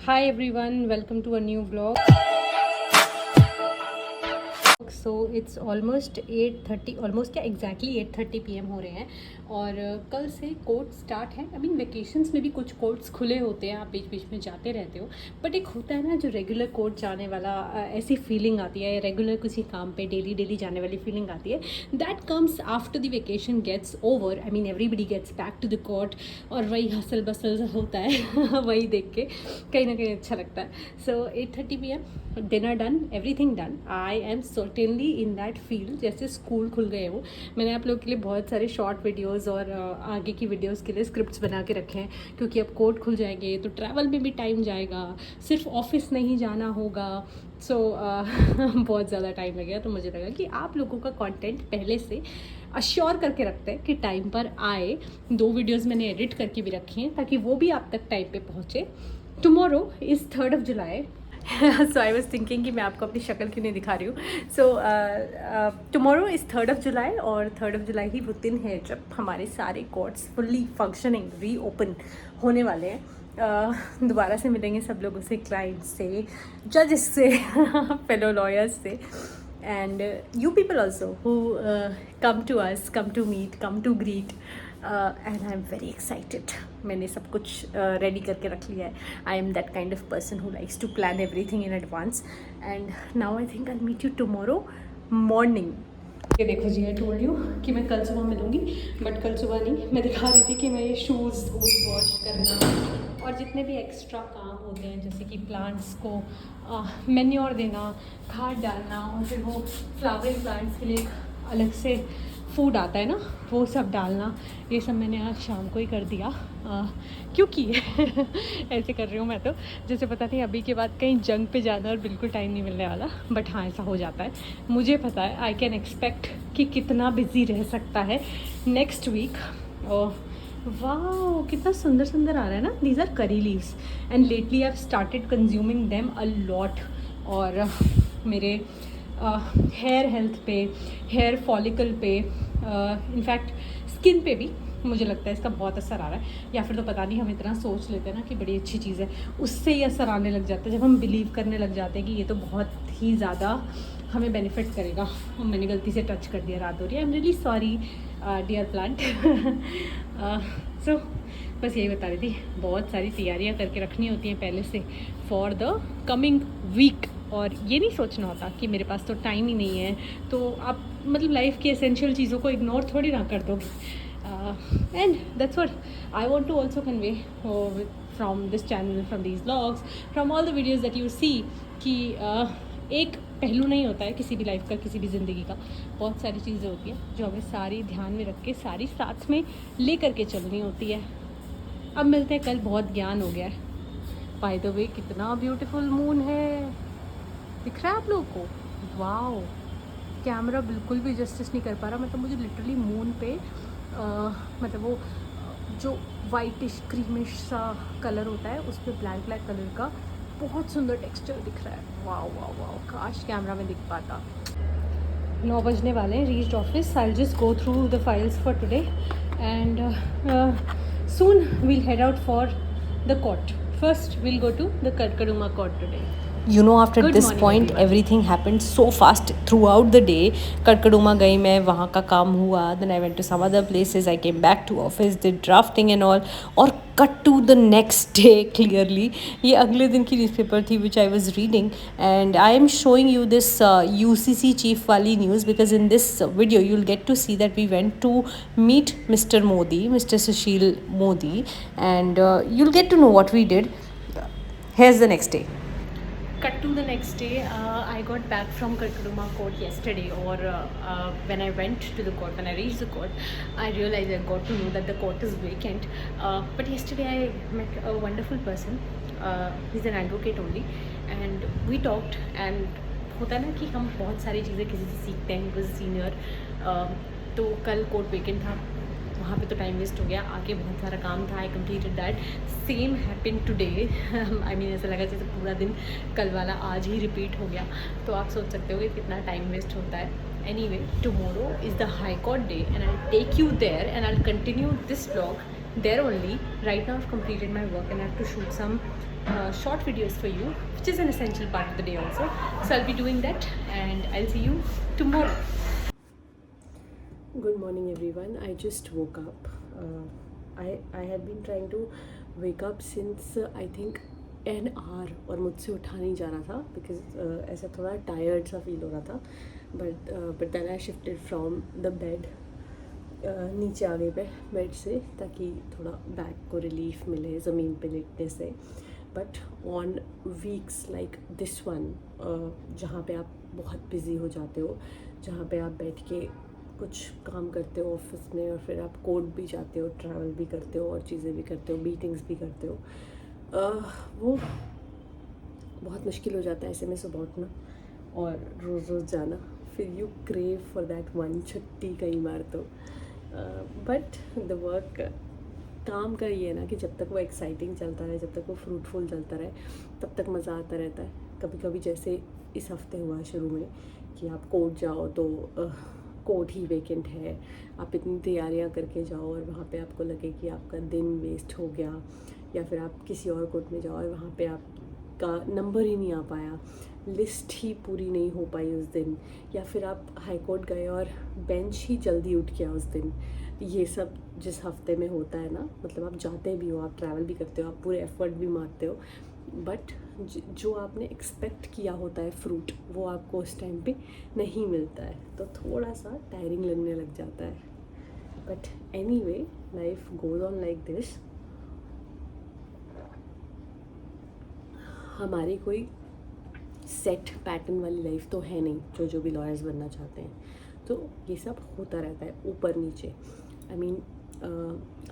Hi everyone, welcome to a new vlog. So it's almost 8:30 almost क्या exactly 8:30 PM हो रहे हैं और कल से कोर्ट स्टार्ट है। आई मीन वेकेशंस में भी कुछ कोर्ट्स खुले होते हैं, आप बीच बीच में जाते रहते हो, बट एक होता है ना जो रेगुलर कोर्ट जाने वाला ऐसी फीलिंग आती है, रेगुलर किसी काम पे डेली जाने वाली फीलिंग आती है। That comes after the vacation gets over. I mean everybody gets back to the court और वही हसल बसल होता है वही देख के कहीं ना कहीं अच्छा लगता है। सो 8:30 PM dinner done, everything done. I am certainly in that field जैसे स्कूल खुल गए हो। मैंने आप लोगों के लिए बहुत सारे शॉर्ट वीडियोस और आगे की वीडियोस के लिए स्क्रिप्ट्स बना के रखे हैं, क्योंकि अब कोर्ट खुल जाएंगे तो ट्रैवल में भी टाइम जाएगा, सिर्फ ऑफिस नहीं जाना होगा। सो बहुत ज़्यादा टाइम लगेगा। तो मुझे लगा कि आप लोगों का कंटेंट पहले से अश्योर करके रखते हैं कि टाइम पर आए। 2 वीडियोज़ मैंने एडिट करके भी रखी हैं ताकि वो भी आप तक टाइम पे पहुँचे। Tomorrow is 3rd of July। So I was thinking कि मैं आपको अपनी शक्ल क्यों नहीं दिखा रही हूँ। So tomorrow is 3rd of July और 3rd of July ही वो दिन है जब हमारे सारे कोर्ट्स फुल्ली फंक्शनिंग रीओपन होने वाले हैं। दोबारा से मिलेंगे सब लोगों से, क्लाइंट्स से, जजेस से, फेलो लॉयर्स से, and you people also who come to us, come to meet, come to greet, and I am very excited. मैंने सब कुछ रेडी करके रख लिया है। I am that kind of person who likes to plan everything in advance, and now I think I meet you tomorrow morning. ये देखो जी, I told you कि मैं कल सुबह मिलूँगी, बट कल सुबह नहीं। मैं दिखा रही थी कि मैं ये शूज़ वॉश करना और जितने भी एक्स्ट्रा काम होते हैं, जैसे कि प्लांट्स को मैन्योर देना, खाद डालना, और फिर वो फ्लावरिंग प्लांट्स के लिए एक अलग से फूड आता है ना, वो सब डालना, ये सब मैंने आज शाम को ही कर दिया। क्योंकि ऐसे कर रही हूँ मैं तो जैसे पता नहीं अभी के बाद कहीं जंग पे जाना और बिल्कुल टाइम नहीं मिलने वाला, बट हाँ ऐसा हो जाता है। मुझे पता है, आई कैन एक्सपेक्ट कि कितना बिजी रह सकता है नेक्स्ट वीक। वाह कितना सुंदर सुंदर आ रहा है ना। These are curry leaves and lately I have started consuming them a lot. और मेरे हेयर हेल्थ पे, हेयर फॉलिकल पे, इनफैक्ट स्किन पे भी मुझे लगता है इसका बहुत असर आ रहा है। या फिर तो पता नहीं, हम इतना सोच लेते हैं ना कि बड़ी अच्छी चीज़ है, उससे ही असर आने लग जाता है जब हम बिलीव करने लग जाते हैं कि ये तो बहुत ही ज़्यादा हमें बेनिफिट करेगा। मैंने गलती से टच कर दिया, रात हो रही है। I am really sorry dear plant. So बस यही बता रही थी, बहुत सारी तैयारियां करके रखनी होती हैं पहले से फॉर द कमिंग वीक। और ये नहीं सोचना होता कि मेरे पास तो टाइम ही नहीं है, तो आप मतलब लाइफ की एसेंशियल चीज़ों को इग्नोर थोड़ी ना कर दोगे। And that's what I want to also convey from this channel, from these vlogs, from all the videos that you see कि एक पहलू नहीं होता है किसी भी लाइफ का, किसी भी ज़िंदगी का। बहुत सारी चीज़ें होती हैं जो हमें सारी ध्यान में रख के, सारी साथ में ले करके चलनी होती है। अब मिलते हैं कल, बहुत ज्ञान हो गया है। बाय द वे कितना ब्यूटीफुल मून है, दिख रहा है आप लोगों को? वाओ, कैमरा बिल्कुल भी जस्टिस नहीं कर पा रहा। मतलब मुझे लिटरली मून पे मतलब वो जो वाइटिश क्रीमिश सा कलर होता है उस पर ब्लैक ब्लैक कलर का बहुत सुंदर टेक्सचर दिख रहा है। वाओ वाओ वाओ, काश कैमरा में दिख पाता। 9 बजने वाले हैं, reached office. I will just go through the files for today and soon we'll head out for the court. First, we'll go to the Karkaruma court today. You know, after Good this morning, point everyone. everything happened so fast throughout the day. Karkaruma गई मैं, वहाँ का काम हुआ, then I went to some other places, I came back to office, did drafting and all, और cut to the next day clearly. ये अगले दिन की newspaper थी which I was reading, and I am showing you this UCC chief वाली news because in this video you'll get to see that we went to meet Mr. Modi, Mr. Sushil Modi, and you'll get to know what we did. Here's the next day. Cut to the next day. I got back from Karkaruma court yesterday, or when I went to the court, when I reached the court, I realized, I got to know that the court is vacant. But yesterday I met a wonderful person. He's an advocate only, and we talked. And होता है ना कि हम बहुत सारी चीज़ें किसी से सीखते हैं। He was a senior. तो कल कोर्ट वेकेंट था, वहाँ पे तो टाइम वेस्ट हो गया। आके बहुत सारा काम था, I completed that. Same happen today. I mean ऐसा लगा जैसे पूरा दिन कल वाला आज ही रिपीट हो गया। तो आप सोच सकते हो कि कितना टाइम वेस्ट होता है। Anyway, tomorrow is the high court day and I take you there and I continue this vlog there only. Right now I've completed my work and I have to shoot some short videos for you, which is an essential part of the day also. So I'll be doing that and I'll see you tomorrow. Good morning everyone. I just woke up. I had been trying to wake up since I think an hour और मुझसे उठा नहीं जा रहा था because ऐसा थोड़ा tired सा feel हो रहा था. But then I shifted from the bed नीचे आ गई पे बेड से ताकि थोड़ा बैक को रिलीफ मिले ज़मीन पे लेटने से. But on weeks like this one जहाँ पे आप बहुत बिज़ी हो जाते हो, जहाँ पे आप बैठ के कुछ काम करते हो ऑफिस में और फिर आप कोर्ट भी जाते हो, ट्रैवल भी करते हो और चीज़ें भी करते हो, मीटिंग्स भी करते हो, वो बहुत मुश्किल हो जाता है ऐसे में सुबह उठना और रोज़ रोज़ जाना. फिर you crave for that one छुट्टी कई बार तो. बट द वर्क काम का ये है ना कि जब तक वो एक्साइटिंग चलता रहे, जब तक वो फ्रूटफुल चलता रहे, तब तक मज़ा आता रहता है. कभी कभी जैसे इस हफ्ते हुआ शुरू में कि आप कोर्ट जाओ तो कोर्ट ही वेकेंट है, आप इतनी तैयारियां करके जाओ और वहाँ पे आपको लगे कि आपका दिन वेस्ट हो गया, या फिर आप किसी और कोर्ट में जाओ और वहाँ पे आपका नंबर ही नहीं आ पाया, लिस्ट ही पूरी नहीं हो पाई उस दिन, या फिर आप हाई कोर्ट गए और बेंच ही जल्दी उठ गया उस दिन. ये सब जिस हफ्ते में होता है ना, मतलब आप जाते भी हो, आप ट्रैवल भी करते हो, आप पूरे एफर्ट भी मारते हो, बट जो आपने एक्सपेक्ट किया होता है फ्रूट वो आपको उस टाइम पे नहीं मिलता है, तो थोड़ा सा टायरिंग लगने लग जाता है. But anyway life goes on like this. हमारी कोई सेट पैटर्न वाली लाइफ तो है नहीं जो भी लॉयर्स बनना चाहते हैं. तो ये सब होता रहता है ऊपर नीचे. आई मीन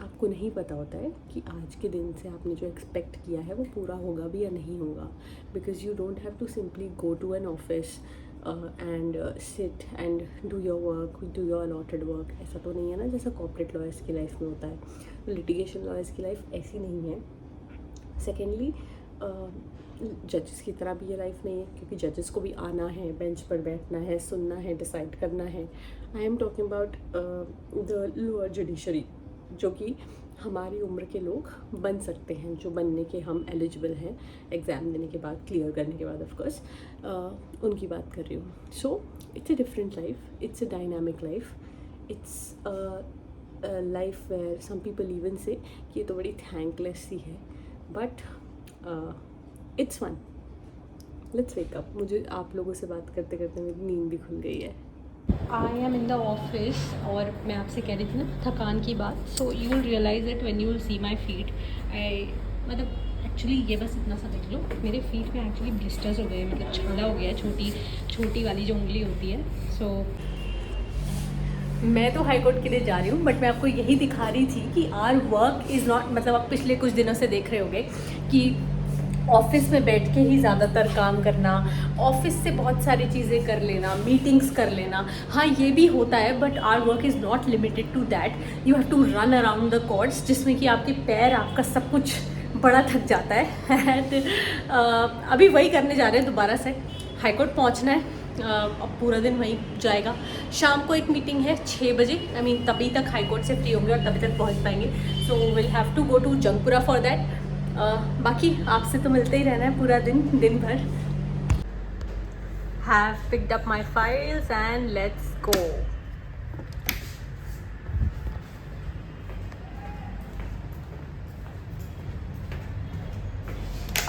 आपको नहीं पता होता है कि आज के दिन से आपने जो एक्सपेक्ट किया है वो पूरा होगा भी या नहीं होगा, because you don't have to simply go to an office and sit and do your work, do your allotted work. ऐसा तो नहीं है ना जैसा कॉर्पोरेट लॉयर्स की लाइफ में होता है. लिटिगेशन लॉयर्स की लाइफ ऐसी नहीं है. सेकेंडली जजेस की तरह भी ये लाइफ नहीं है, क्योंकि जजेस को भी आना है, बेंच पर बैठना है, सुनना है, डिसाइड करना है. I am talking about the lower judiciary, जो कि हमारी उम्र के लोग बन सकते हैं, जो बनने के हम एलिजिबल हैं एग्ज़ाम देने के बाद, क्लियर करने के बाद ऑफ कोर्स. उनकी बात कर रही हूँ. So it's a different life, it's a dynamic life, it's life where some people even say कि ये तो बड़ी थैंकलेस सी है, but it's fun. Let's wake up. मुझे आप लोगों से बात करते करते मेरी नींद भी खुल गई है. I M in the office और मैं आपसे कह रही थी ना थकान की बात. So you will realise it when you will see my feet. मतलब एक्चुअली ये बस इतना सा देख लो, मेरे फीट में एक्चुअली ब्लिस्टर्स हो गए, मतलब छाला हो गया है, छोटी वाली जो उंगली होती है. सो मैं तो हाई कोर्ट के लिए जा रही हूँ, बट मैं आपको यही दिखा रही थी कि आवर वर्क इज़ नॉट, मतलब आप पिछले कुछ दिनों से देख रहे होंगे कि ऑफिस में बैठ के ही ज़्यादातर काम करना, ऑफिस से बहुत सारी चीज़ें कर लेना, मीटिंग्स कर लेना. हाँ ये भी होता है, but our work is not limited to that. You have to run around the courts, जिसमें कि आपके पैर, आपका सब कुछ बड़ा थक जाता है. एंड अभी वही करने जा रहे हैं दोबारा से. हाई कोर्ट पहुँचना है, अब पूरा दिन वहीं जाएगा. शाम को एक मीटिंग है 6 बजे. आई मीन तभी तक हाई कोर्ट से फ्री होंगे और तभी तक पहुँच पाएंगे. So will have to go to Jangpura for that. बाकी आपसे तो मिलते ही रहना है पूरा दिन भर. Have picked up my files and let's go.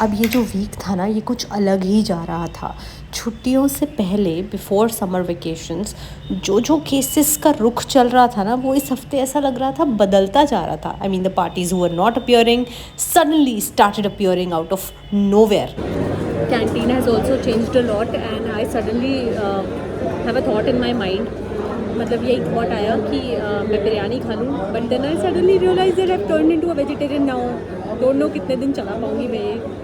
अब ये जो वीक था ना, ये कुछ अलग ही जा रहा था. छुट्टियों से पहले, बिफोर समर वेकेशंस, जो केसेस का रुख चल रहा था ना, वो इस हफ्ते ऐसा लग रहा था बदलता जा रहा था. I mean the parties who were not appearing suddenly started appearing out of nowhere. Canteen has also changed a lot and I suddenly have a thought in my mind. मतलब यही थॉट आया कि मैं बिरयानी खा लूँ, but then I suddenly realise that I have turned into a vegetarian now. Don't know कितने दिन चला पाऊँगी मैं ये.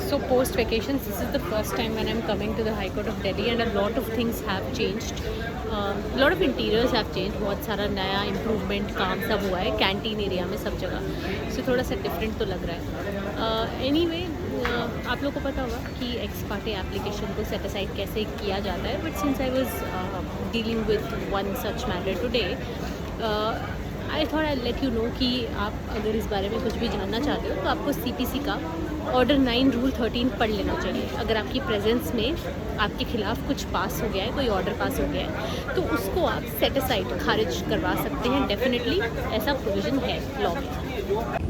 So post vacations, this is the first time when I'm coming to the High Court of Delhi and a lot of things have changed. A lot of interiors have changed. बहुत सारा नया improvement काम सब हुआ है canteen area में सब जगह. So थोड़ा सा डिफरेंट तो लग रहा है. Anyway, आप लोगों को पता होगा कि एक्स पार्टी एप्लीकेशन को सेट असाइड कैसे किया जाता है. But since I was dealing with one such matter today, I thought I let you know कि आप अगर इस बारे में कुछ भी जानना चाहते हो तो आपको CPC का ऑर्डर 9 रूल 13 पढ़ लेना चाहिए। अगर आपकी प्रेजेंस में आपके खिलाफ कुछ पास हो गया है, कोई ऑर्डर पास हो गया है, तो उसको आप सेट असाइड खारिज करवा सकते हैं। डेफिनेटली ऐसा प्रोविज़न है लॉ में।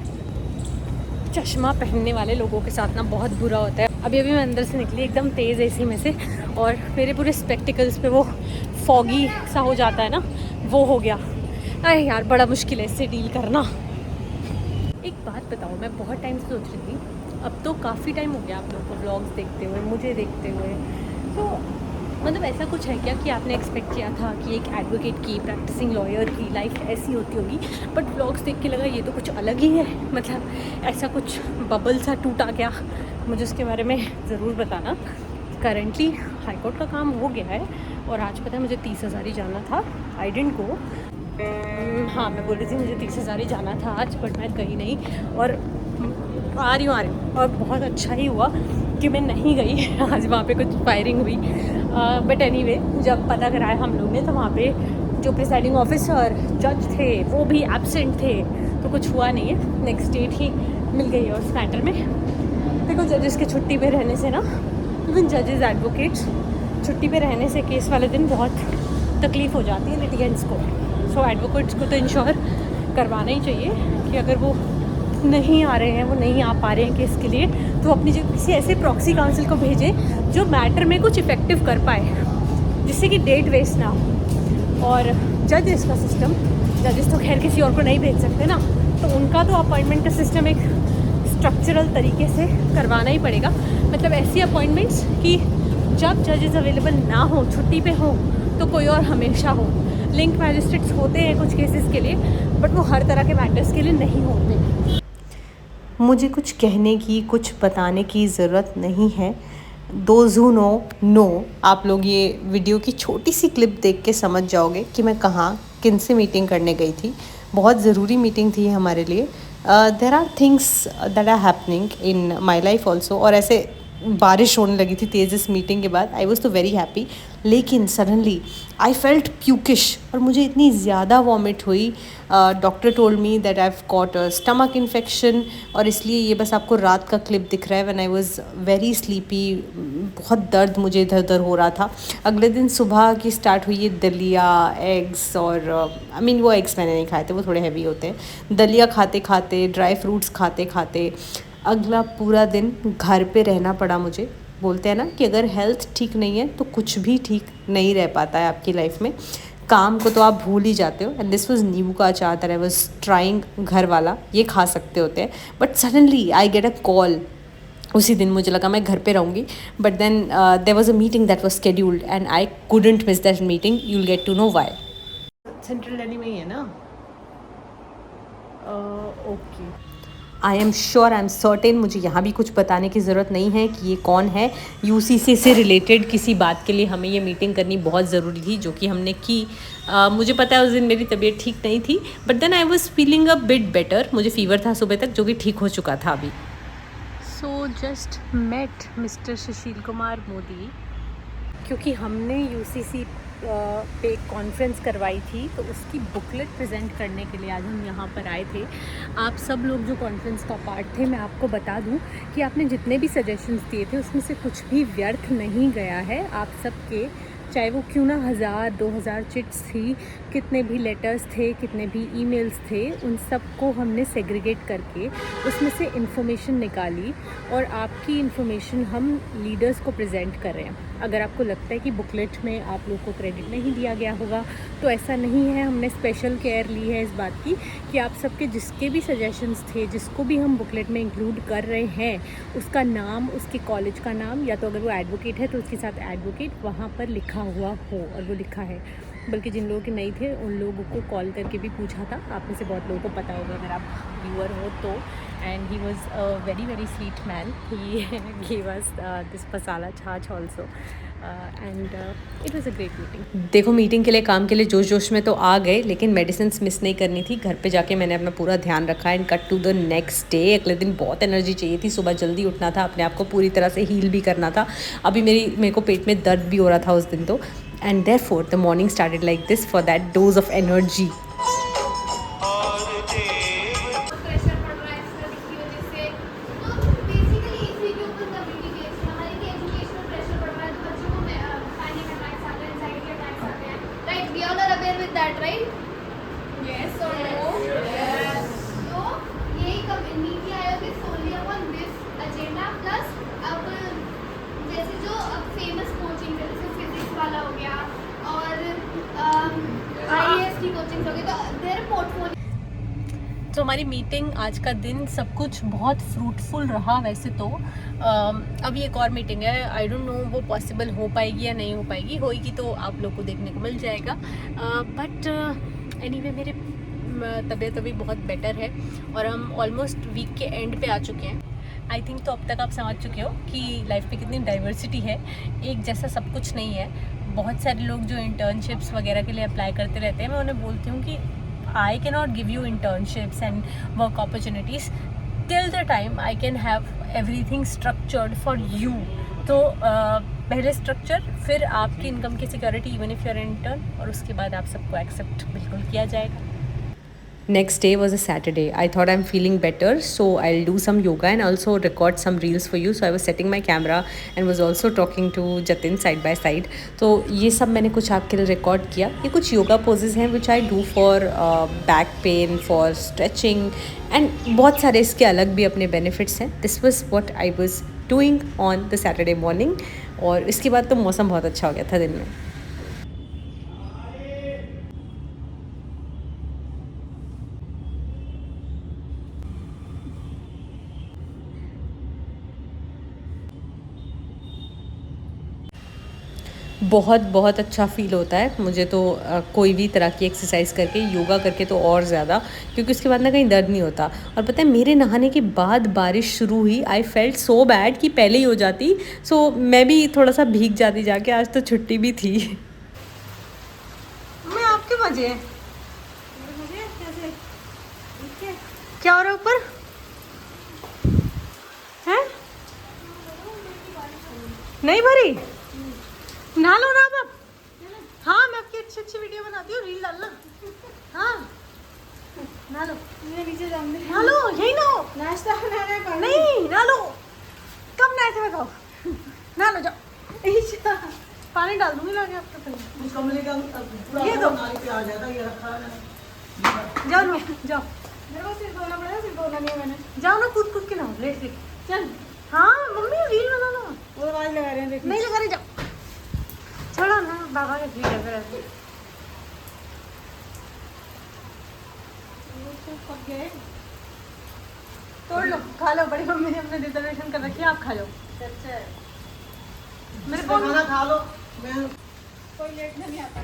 चश्मा पहनने वाले लोगों के साथ ना बहुत बुरा होता है। अभी अभी मैं अंदर से निकली एकदम तेज़ AC में से, और मेरे पूरे स्पेक्टिकल्स पे वो फॉगी सा हो जाता है ना, वो हो गया। अरे यार बड़ा मुश्किल है इससे डील करना। एक बात बताओ, मैं बहुत टाइम से सोच रही थी, अब तो काफ़ी टाइम हो गया आप लोगों को व्लॉग्स देखते हुए, मुझे देखते हुए, तो मतलब ऐसा कुछ है क्या कि आपने एक्सपेक्ट किया था कि एक एडवोकेट की, प्रैक्टिसिंग लॉयर की लाइफ ऐसी होती होगी, बट व्लॉग्स देख के लगा ये तो कुछ अलग ही है। मतलब ऐसा कुछ बबल सा टूटा क्या? मुझे उसके बारे में ज़रूर बताना। करंटली हाई कोर्ट का काम हो गया है, और आज पता है मुझे 30,000 ही जाना था। I didn't go. हाँ, मैं बोल रही थी मुझे 30,000 ही जाना था आज, बट मैं गई नहीं, और आ रही हूँ। और बहुत अच्छा ही हुआ कि मैं नहीं गई। आज वहाँ पे कुछ फायरिंग हुई, बट एनीवे जब पता कराया हम लोग ने, तो वहाँ पे जो प्रिसाइडिंग ऑफिसर जज थे वो भी एब्सेंट थे, तो कुछ हुआ नहीं है। नेक्स्ट डेट ही मिल गई है उस मैटर में। देखो, जजेस के छुट्टी पे रहने से ना, इवन जजेस एडवोकेट्स छुट्टी पे रहने से केस वाले दिन बहुत तकलीफ़ हो जाती है लिटिगेंट्स को। सो एडवोकेट्स को तो इंश्योर करवाना ही चाहिए कि अगर वो नहीं आ रहे हैं, वो नहीं आ पा रहे हैं केस के लिए, तो अपनी किसी ऐसे प्रॉक्सी काउंसिल को भेजें जो मैटर में कुछ इफ़ेक्टिव कर पाए, जिससे कि डेट वेस्ट ना हो। और जजेस का सिस्टम, जजेस तो खैर किसी और को नहीं भेज सकते ना, तो उनका तो अपॉइंटमेंट का सिस्टम एक स्ट्रक्चरल तरीके से करवाना ही पड़ेगा। मतलब ऐसी अपॉइंटमेंट्स कि जब जजेस अवेलेबल ना हो, छुट्टी पे हो, तो कोई और हमेशा हो। लिंक मैजिस्ट्रेट्स होते हैं कुछ केसेस के लिए, बट वो हर तरह के मैटर्स के लिए नहीं होते। मुझे कुछ कहने की, कुछ बताने की ज़रूरत नहीं है। दोज़ हू नो, आप लोग ये वीडियो की छोटी सी क्लिप देख के समझ जाओगे कि मैं कहाँ किन से मीटिंग करने गई थी। बहुत ज़रूरी मीटिंग थी हमारे लिए। There are things that are happening in my life also. और ऐसे बारिश होने लगी थी तेज़ इस मीटिंग के बाद। आई वॉज तो वेरी हैप्पी, लेकिन सडनली आई फेल्ट प्यूकिश, और मुझे इतनी ज़्यादा वॉमिट हुई। Doctor told me that I have got a stomach infection, और इसलिए ये बस आपको रात का क्लिप दिख रहा है। When I was very sleepy, बहुत दर्द मुझे इधर उधर हो रहा था। अगले दिन सुबह की स्टार्ट हुई है दलिया, एग्स, और आई मीन वो एग्स मैंने नहीं खाए थे, वो थोड़े हैवी होते हैं। दलिया खाते खाते, ड्राई फ्रूट्स खाते खाते अगला पूरा दिन घर पे रहना पड़ा मुझे। बोलते हैं ना कि अगर हेल्थ ठीक नहीं है तो कुछ भी ठीक नहीं रह पाता है आपकी लाइफ में। काम को तो आप भूल ही जाते हो। एंड दिस वाज नींबू का अचार दैट आई वाज ट्राइंग, घर वाला, ये खा सकते होते हैं, but suddenly I get a call. उसी दिन मुझे लगा मैं घर पे रहूँगी, but then there was a meeting that was scheduled and I couldn't miss that meeting. You will get to know why. Central Delhi में ही है ना? Okay, I am sure, I am certain, मुझे यहाँ भी कुछ बताने की ज़रूरत नहीं है कि ये कौन है। UCC से रिलेटेड किसी बात के लिए हमें ये मीटिंग करनी बहुत ज़रूरी थी, जो कि हमने की। मुझे पता है उस दिन मेरी तबीयत ठीक नहीं थी, but then I was feeling a bit better. मुझे फीवर था सुबह तक, जो कि ठीक हो चुका था अभी। So just met mister Sushil Kumar Modi, क्योंकि हमने UCC पे एक कॉन्फ्रेंस करवाई थी, तो उसकी बुकलेट प्रेजेंट करने के लिए आज हम यहाँ पर आए थे। आप सब लोग जो कॉन्फ्रेंस का पार्ट थे, मैं आपको बता दूँ कि आपने जितने भी सजेशंस दिए थे उसमें से कुछ भी व्यर्थ नहीं गया है। आप सबके, चाहे वो क्यों ना 1000-2000 चिट्स थी, कितने भी लेटर्स थे, कितने भी ईमेल्स थे, उन सब को हमने सेग्रीगेट करके उसमें से इन्फॉर्मेशन निकाली, और आपकी इन्फॉर्मेशन हम लीडर्स को प्रेजेंट कर रहे हैं। अगर आपको लगता है कि बुकलेट में आप लोग को क्रेडिट नहीं दिया गया होगा, तो ऐसा नहीं है। हमने स्पेशल केयर ली है इस बात की कि आप सबके जिसके भी सजेशंस थे, जिसको भी हम बुकलेट में इंक्लूड कर रहे हैं, उसका नाम, उसके कॉलेज का नाम, या तो अगर वो एडवोकेट है तो उसके साथ एडवोकेट वहाँ पर लिखा हुआ हो, और वो लिखा है। बल्कि जिन लोगों के नहीं थे उन लोगों को कॉल करके भी पूछा था। आप में से बहुत लोगों को पता होगा अगर आप व्यूअर हो तो। And he was a very very sweet man. He give us this masala chaach also, and it was a great meeting. देखो, मीटिंग के लिए, काम के लिए जोश जोश में तो आ गए, लेकिन मेडिसिन मिस नहीं करनी थी। घर पे जाके मैंने अपना पूरा ध्यान रखा and cut to the next day. अगले दिन बहुत एनर्जी चाहिए थी, सुबह जल्दी उठना था, अपने आप को पूरी तरह से हील भी करना था। अभी मेरे को पेट में दर्द भी हो रहा था उस दिन तो। And therefore the morning started like this for that does of energy. तो हमारी मीटिंग, आज का दिन सब कुछ बहुत फ्रूटफुल रहा वैसे तो। अभी एक और मीटिंग है, आई डोंट नो वो पॉसिबल हो पाएगी या नहीं हो पाएगी, होएगी तो आप लोग को देखने को मिल जाएगा। बट एनीवे मेरे तबीयत अभी बहुत बेटर है और हम ऑलमोस्ट वीक के एंड पे आ चुके हैं। आई थिंक तो अब तक आप समझ चुके हो कि लाइफ में कितनी डाइवर्सिटी है, एक जैसा सब कुछ नहीं है। बहुत सारे लोग जो इंटर्नशिप्स वगैरह के लिए अप्लाई करते रहते हैं, मैं उन्हें बोलती हूँ कि I cannot give you internships and work opportunities till the time I can have everything structured for you. तो पहले स्ट्रक्चर, फिर आपकी इनकम की security even if you are intern, और उसके बाद आप सबको एक्सेप्ट बिल्कुल किया जाएगा। Next day was a Saturday. I thought I'm feeling better, so I'll do some yoga and also record some reels for you. So I was setting my camera and was also talking to Jatin side by side. तो ये सब मैंने कुछ आपके लिए record किया। ये कुछ योगा पोजेज हैं which I do for back pain, for stretching and बहुत सारे इसके अलग भी अपने बेनिफिट्स हैं। This was what I was doing on the Saturday morning. और इसके बाद तो मौसम बहुत अच्छा हो गया था दिन में। बहुत बहुत अच्छा फ़ील होता है मुझे तो कोई भी तरह की एक्सरसाइज करके, योगा करके तो और ज़्यादा, क्योंकि उसके बाद ना कहीं दर्द नहीं होता। और पता है मेरे नहाने के बाद बारिश शुरू हुई, आई फेल्ट सो बैड कि पहले ही हो जाती, सो मैं भी थोड़ा सा भीग जाती जाके। आज तो छुट्टी भी थी। मैं आपके मजे क्या हो रहा है ऊपर है? नहीं भरी, नहा लो ना आप। हाँ मैं आपकी अच्छी अच्छी वीडियो बनाती हूँ, रील डालना। हाँ नहा लो, नीचे जाऊंगी। नहा लो, यही ना हो, नाश्ता नहीं, नहा लो। कब नहाए थे बताओ? नहा लो जाओ, पानी डाल दूंगी लाके आपके पहले। कमरे का ये दो, जाओ लो जाओ। मेरे को सिर्फ धोना पड़ेगा, सिर्फ धोना नहीं है मैंने। जाओ ना, कूद कूद के नहाओ, लेट लेट। चल हाँ मम्मी रील बना लो। वो आवाज लगा रहे हैं, नहीं लगा रहे, जाओ छोड़ो ना, बाबा के ठीक है। फिर तोड़ लो, खा लो। बड़ी मम्मी ने अपने रिजर्वेशन कर रखी है, आप खा लो। मेरे को खाना खा लो, मैं कोई लेट नहीं आता।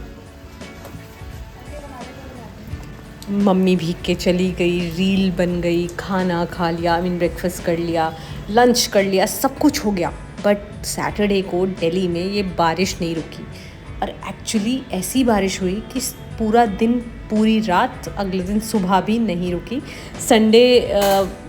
मम्मी भीग के चली गई, रील बन गई, खाना खा लिया, आई मीन ब्रेकफास्ट कर लिया, लंच कर लिया, सब कुछ हो गया। बट सैटरडे को दिल्ली में ये बारिश नहीं रुकी, और एक्चुअली ऐसी बारिश हुई कि पूरा दिन, पूरी रात, अगले दिन सुबह भी नहीं रुकी। Sunday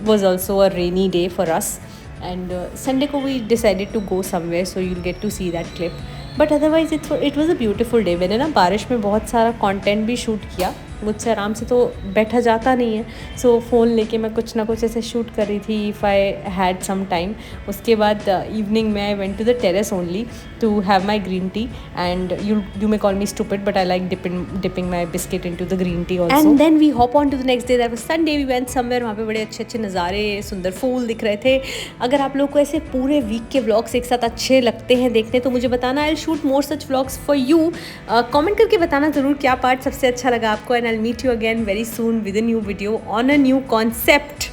was also a rainy day for us, and Sunday को we decided to go somewhere, so you will get to see that clip. But otherwise it was a beautiful day. मैंने ना बारिश में बहुत सारा कंटेंट भी shoot किया, मुझसे आराम से तो बैठा जाता नहीं है, सो फ़ोन लेके मैं कुछ ना कुछ ऐसे शूट कर रही थी if I had some time. उसके बाद इवनिंग में I went to the terrace only to have my green tea, and you may call me stupid but I like dipping my biscuit in to the green tea also. And then we hop on to the next day, that was Sunday. We went somewhere, वहाँ पे बड़े अच्छे अच्छे नज़ारे, सुंदर फूल दिख रहे थे। अगर आप लोग को ऐसे पूरे वीक के व्लॉग्स एक साथ अच्छे लगते हैं देखने, तो मुझे बताना, I will shoot more such vlogs for you. Comment करके बताना ज़रूर क्या पार्ट सबसे अच्छा लगा आपको, and I will meet you again very soon with a new video on a new concept.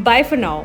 Bye for now.